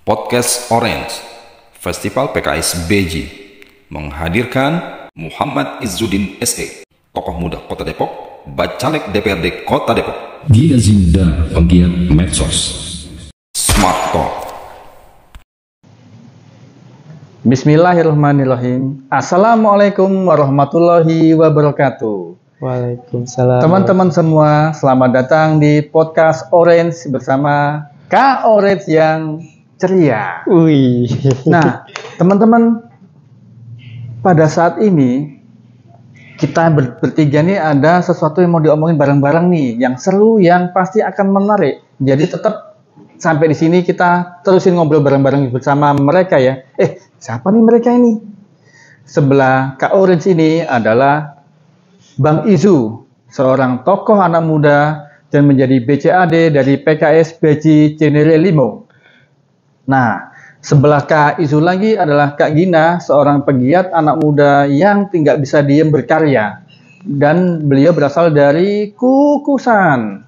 Podcast Orange, Festival PKS BJ, menghadirkan Muhammad Izzuddin SE, tokoh muda Kota Depok, Bacalek DPRD Kota Depok, Gia Zinda, penggiat medsos, Smart Talk. Bismillahirrahmanirrahim. Assalamualaikum warahmatullahi wabarakatuh. Waalaikumsalam. Teman-teman semua, selamat datang di podcast Orange bersama Kak Orange yang ceria. Wih. Nah, teman-teman, pada saat ini kita bertiga nih ada sesuatu yang mau diomongin bareng-bareng nih, yang seru, yang pasti akan menarik. Jadi tetap sampai di sini kita terusin ngobrol bareng-bareng bersama mereka ya. Siapa nih mereka ini? Sebelah Kak Orange ini adalah Bang Izu, seorang tokoh anak muda dan menjadi BCAD dari PKS BJ Cenere Limo. Nah, sebelah Kak Izu lagi adalah Kak Gina, seorang pegiat anak muda yang tidak bisa diem berkarya. Dan beliau berasal dari Kukusan.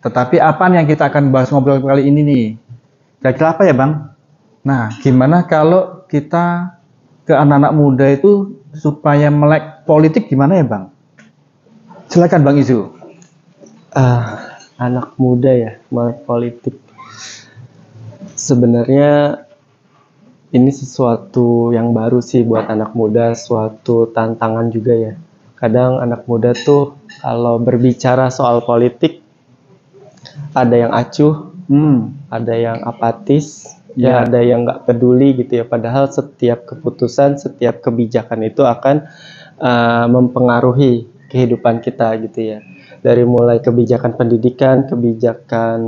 Tetapi apa yang kita akan bahas ngobrol kali ini nih? Kira-kira apa ya Bang? Nah, gimana kalau kita ke anak-anak muda itu supaya melek politik gimana ya Bang? Silakan Bang Izu. Anak muda ya, melek politik. Sebenarnya ini sesuatu yang baru sih buat anak muda, suatu tantangan juga ya. Kadang anak muda tuh kalau berbicara soal politik, ada yang acuh, ada yang apatis, ya ada yang nggak peduli gitu ya. Padahal setiap keputusan, setiap kebijakan itu akan mempengaruhi kehidupan kita gitu ya. Dari mulai kebijakan pendidikan, kebijakan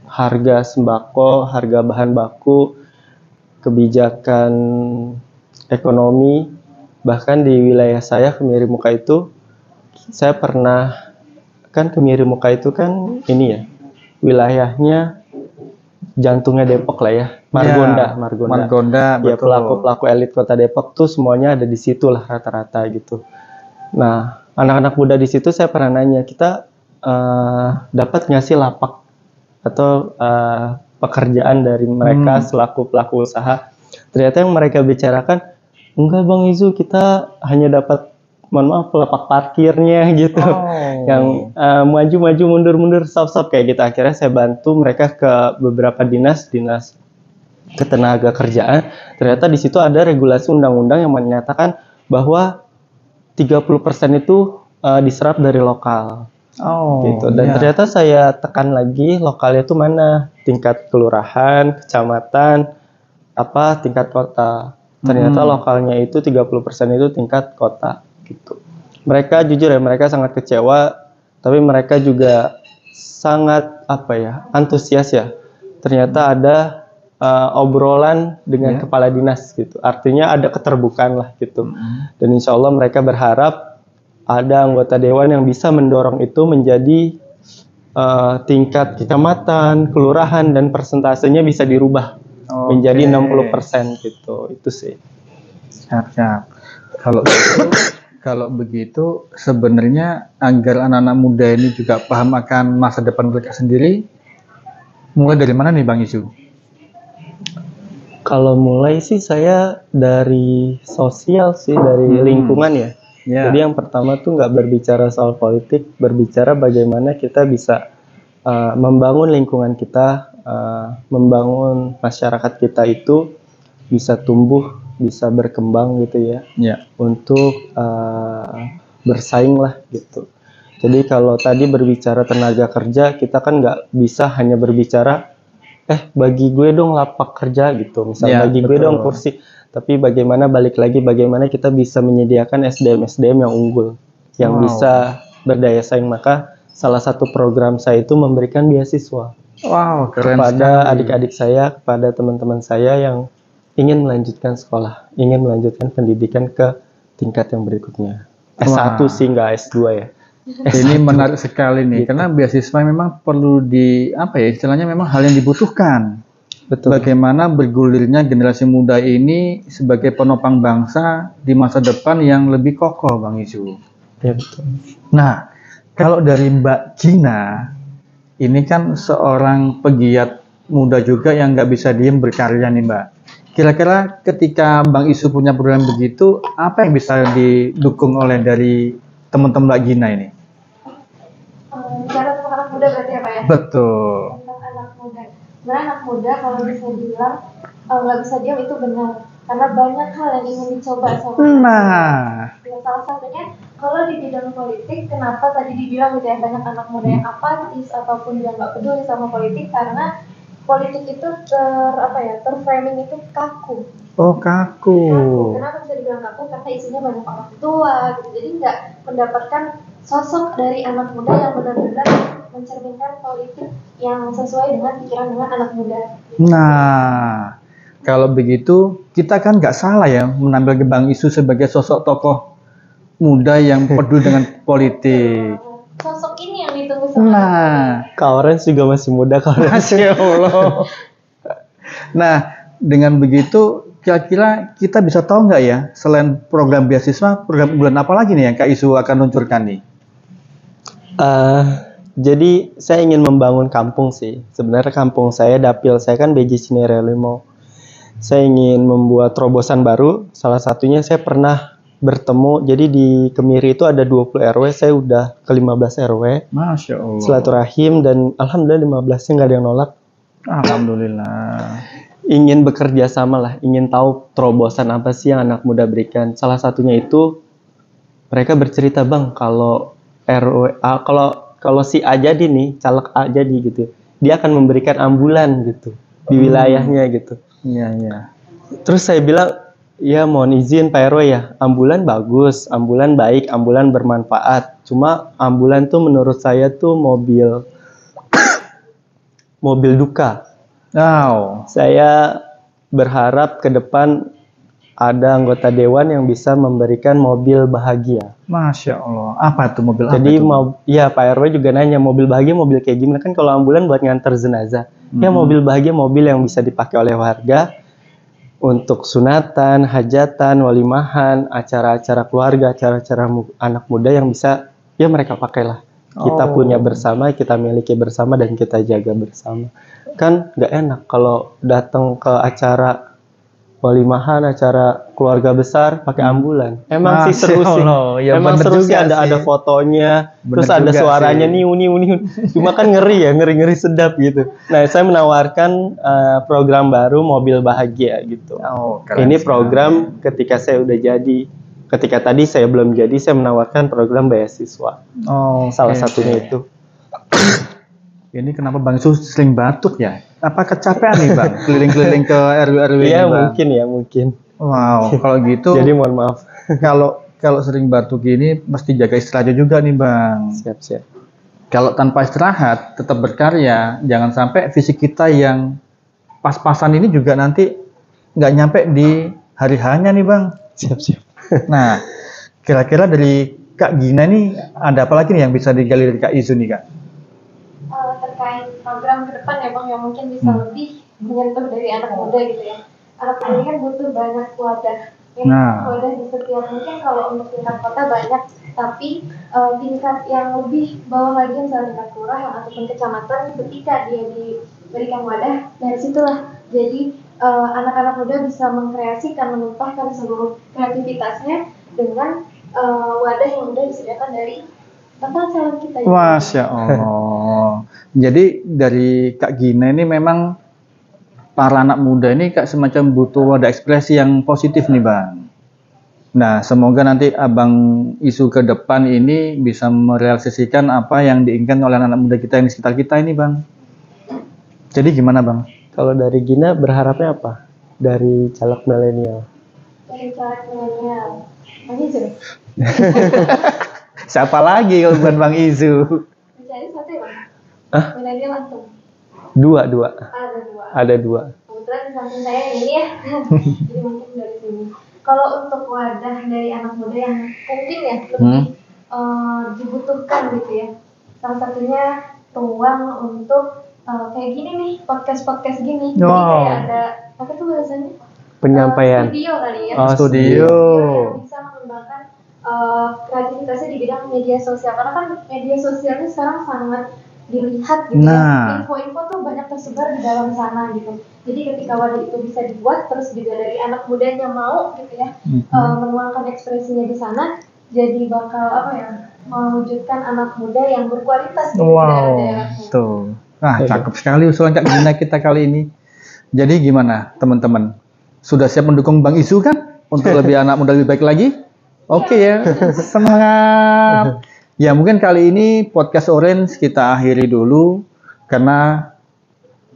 harga sembako, harga bahan baku, kebijakan ekonomi, bahkan di wilayah saya Kemiri Muka itu, saya pernah, kan Kemiri Muka itu kan ini ya, wilayahnya jantungnya Depok lah ya, Margonda, ya, pelaku-pelaku elit kota Depok tuh semuanya ada di situ lah rata-rata gitu. Nah, anak-anak muda di situ saya pernah nanya, kita dapat nggak sih lapak atau pekerjaan dari mereka selaku pelaku usaha? Ternyata yang mereka bicarakan, enggak Bang Izu, kita hanya dapat, mohon maaf, lapak parkirnya gitu, yang maju-maju mundur-mundur stop-stop kayak gitu. Akhirnya saya bantu mereka ke beberapa dinas ketenaga kerjaan. Ternyata di situ ada regulasi undang-undang yang menyatakan bahwa 30% itu diserap dari lokal. Gitu. Dan ternyata saya tekan lagi, lokalnya itu mana? Tingkat kelurahan, kecamatan, tingkat kota. Ternyata lokalnya itu 30% itu tingkat kota gitu. Mereka jujur ya, mereka sangat kecewa, tapi mereka juga sangat antusias ya. Ternyata ada obrolan dengan kepala dinas gitu. Artinya ada keterbukaan lah gitu. Dan insya Allah mereka berharap ada anggota dewan yang bisa mendorong itu menjadi tingkat kecamatan, kelurahan, dan persentasenya bisa dirubah menjadi 60% gitu. Itu sih. Siap. Kalau begitu sebenarnya agar anak-anak muda ini juga paham akan masa depan mereka sendiri, mulai dari mana nih Bang Izu? Kalau mulai sih saya dari sosial sih, dari lingkungan ya. Jadi yang pertama tuh nggak berbicara soal politik, berbicara bagaimana kita bisa membangun lingkungan kita, membangun masyarakat kita itu bisa tumbuh, bisa berkembang gitu ya. Untuk bersaing lah gitu. Jadi kalau tadi berbicara tenaga kerja, kita kan nggak bisa hanya berbicara bagi gue dong lapak kerja gitu, misalnya bagi gue dong kursi. Tapi bagaimana kita bisa menyediakan SDM yang unggul, yang bisa berdaya saing. Maka salah satu program saya itu memberikan beasiswa kepada adik-adik saya, kepada teman-teman saya yang ingin melanjutkan sekolah, ingin melanjutkan pendidikan ke tingkat yang berikutnya. S1 sih, nggak S2 ya. Ini menarik sekali nih, karena beasiswa memang perlu istilahnya memang hal yang dibutuhkan. Betul. Bagaimana bergulirnya generasi muda ini sebagai penopang bangsa di masa depan yang lebih kokoh, Bang Izu. Ya, betul. Nah, kalau dari Mbak Gina, ini kan seorang pegiat muda juga yang nggak bisa diem berkarya nih Mbak. Kira-kira ketika Bang Isu punya program begitu, apa yang bisa didukung oleh dari teman-teman Mbak Gina ini? Bicara tentang anak muda berarti apa ya? Betul. Tentang anak muda. Sebenarnya anak muda kalau bisa dibilang nggak bisa diam itu benar. Karena banyak hal yang ingin dicoba sama Nah, ya, salah satunya kalau di bidang politik, kenapa tadi dibilang gitu ya banyak anak muda yang apatis ataupun yang nggak peduli sama politik karena politik itu terframing itu kaku. oh kaku. Kenapa bisa dibilang kaku? Karena isinya banyak orang tua gitu. Jadi nggak mendapatkan sosok dari anak muda yang benar-benar mencerminkan politik yang sesuai dengan pikiran dengan anak muda. Nah, kalau begitu kita kan nggak salah ya menambil Bang Isu sebagai sosok tokoh muda yang peduli dengan politik. Sosok ini yang ditunggu sama Nah, Kak Orange juga masih muda, Kak Orange. Masya Allah. Nah, dengan begitu kira-kira kita bisa tahu nggak ya selain program beasiswa, program unggulan apa lagi nih yang Kak Isu akan luncurkan nih? Jadi saya ingin membangun kampung sih. Sebenarnya kampung saya, dapil saya kan BJ Cinere Limau. Saya ingin membuat terobosan baru. Salah satunya saya pernah bertemu. Jadi di Kemiri itu ada 20 RW. Saya udah ke 15 RW. Masya Allah. Silaturahim dan alhamdulillah 15-nya nggak ada yang nolak. Alhamdulillah. Ingin bekerja sama lah. Ingin tahu terobosan apa sih yang anak muda berikan. Salah satunya itu mereka bercerita, Bang, kalau RW kalau si A jadi nih, caleg A jadi gitu, dia akan memberikan ambulan gitu di wilayahnya gitu. Iya, iya. Terus saya bilang, ya mohon izin Pak RW ya, ambulan bagus, ambulan baik, ambulan bermanfaat. Cuma ambulan tuh menurut saya tuh mobil duka. Wow. Saya berharap ke depan ada anggota dewan yang bisa memberikan mobil bahagia. Masya Allah. Apa tuh mobil Jadi apa tuh? ya Pak RW juga nanya mobil bahagia mobil kayak gimana, kan kalau ambulan buat nganter jenazah. Ya mobil bahagia mobil yang bisa dipakai oleh warga untuk sunatan, hajatan, walimahan, acara-acara keluarga, acara-acara anak muda yang bisa ya mereka pakailah. Kita punya bersama, kita miliki bersama dan kita jaga bersama. Kan nggak enak kalau datang ke acara walimahan, acara keluarga besar pakai ambulan. Emang sih seru sih. Ya, Emang seru sih, ada sih. fotonya, Bener terus ada juga suaranya sih. niu. Cuma kan ngeri ya, ngeri sedap gitu. Nah, saya menawarkan program baru mobil bahagia gitu. Oh, keren Ini sekali. program ketika saya udah jadi. Ketika tadi saya belum jadi, saya menawarkan program beasiswa. Oh, Salah oke, satunya oke. itu. Ini kenapa Bang Isu sering batuk ya? Apa kecapean nih Bang? Keliling-keliling ke RW-RW ini Iya, Bang? mungkin. Wow, kalau gitu, Jadi mohon maaf. kalau sering batuk gini, mesti jaga istirahatnya juga nih Bang. Siap. Kalau tanpa istirahat, tetap berkarya, jangan sampai fisik kita yang pas-pasan ini juga nanti nggak nyampe di hari hanya nih Bang. Siap. Nah, kira-kira dari Kak Gina nih, ada apa lagi nih yang bisa digali dari Kak Isu nih Kak? Terkait program ke depan ya Bang yang mungkin bisa lebih menyentuh dari anak muda gitu ya. Anak muda ini kan butuh banyak wadah. Ya, Nah. wadah di setiap mungkin kalau untuk tingkat kota banyak, tapi tingkat yang lebih bawah lagi misalnya tingkat kelurahan ataupun kecamatan, ketika dia diberikan wadah, dari situlah jadi anak-anak muda bisa mengkreasikan, menumpahkan seluruh kreativitasnya dengan wadah yang udah disediakan dari bakal calon kita. Masya Allah. Jadi dari Kak Gina ini memang para anak muda ini Kak semacam butuh wadah ekspresi yang positif nih Bang. Nah, semoga nanti Abang Isu ke depan ini bisa merealisasikan apa yang diinginkan oleh anak muda kita yang di sekitar kita ini Bang. Jadi gimana Bang? Kalau dari Gina berharapnya apa? Dari caleg milenial. Dari caleg milenial. Bang Izu. Siapa lagi kalau bukan Bang Isu? Mencari satu ya Bang? Milenial langsung. Dua. Ada dua. Ada dua. Kebetulan di samping saya ini ya. Jadi mungkin dari sini. Kalau untuk wadah dari anak muda yang mungkin ya lebih dibutuhkan gitu ya. Salah satunya ruang untuk kayak gini nih, podcast gini. Jadi Wow. kayak ada apa tuh bahasanya? Penyampaian. Studio kali ya. Oh, Studio. Yang bisa mengembangkan kreativitasnya di bidang media sosial. Karena kan media sosial ini sekarang sangat dilihat gitu Nah. ya. Info-info tuh banyak tersebar di dalam sana gitu. Jadi ketika wadah itu bisa dibuat, terus juga dari anak mudanya mau gitu ya, menuangkan ekspresinya di sana, jadi bakal apa ya, mewujudkan anak muda yang berkualitas gitu di Wow, daerah-daerahnya. tuh. Ah, cakep sekali usulan Kak Gina kita kali ini. Jadi gimana teman-teman? Sudah siap mendukung Bang Isu kan? Untuk lebih anak muda lebih baik lagi? Oke ya, semangat. Ya mungkin kali ini podcast Orange kita akhiri dulu. Karena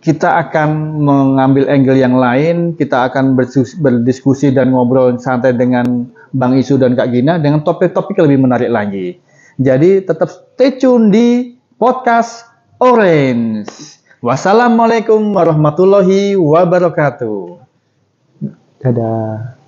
kita akan mengambil angle yang lain. Kita akan berdiskusi dan ngobrol santai dengan Bang Isu dan Kak Gina dengan topik-topik lebih menarik lagi. Jadi tetap stay tune di podcast Orange. Wassalamualaikum warahmatullahi wabarakatuh. Dadah.